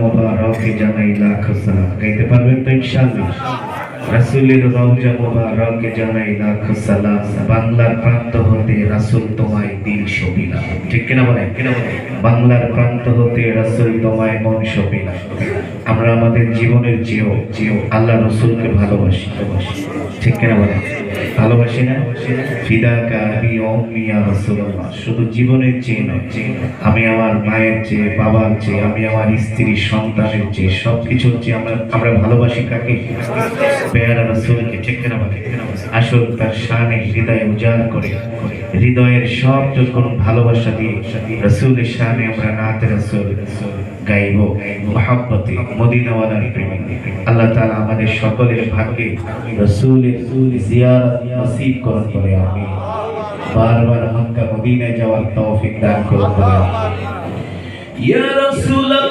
মোবারকে জানাই লাখ সালাম। গাইতে পারবেন তো ইনশাআল্লাহ? রাসূলের রওজা মোবারকে জানাই লাখ সালাম। বাংলার প্রান্ত হতে রাসূল তোমায় দিল শোভিলা। ঠিক কিনা বলেন? বাংলার প্রান্ত হতে রাসূল তোমায় মন শোভিলা। আমরা আমাদের জীবনের চেয়েও আল্লাহ রাসূলকে ভালোবাসি। ঠিক কিনা বলেন? ভালোবাসি না? ফিদাকা আবি ওয়া উম্মি ইয়া রাসূলুল্লাহ। শুধু জীবনের চেয়ে নয়, আমি আমার মায়ের চেয়ে, বাবার চেয়ে, আমি আমার স্ত্রী সন্তানের চেয়ে, সবকিছুর চেয়ে আমরা ভালোবাসি কাকে? পেয়ারা রাসূলকে। ঠিক কিনা বলেন? আসল তার শানে হৃদয় উজাড় করে, হৃদয়ের সব যখন ভালোবাসা দিয়ে রাসূলের শানে আমরা নাতে রাসূল গাইব, মহব্বতে মদিনাওয়ালার প্রেমে। আল্লাহ তাআলা আমাদের সকলের ভাগ্যে রাসূলের জিয়ারত নসিব করুন বলে আমিন। বারবার মক্কা মদিনায় যাওয়ার তৌফিক দান করুন বলে আমিন। ইয়া রাসূলুল্লাহ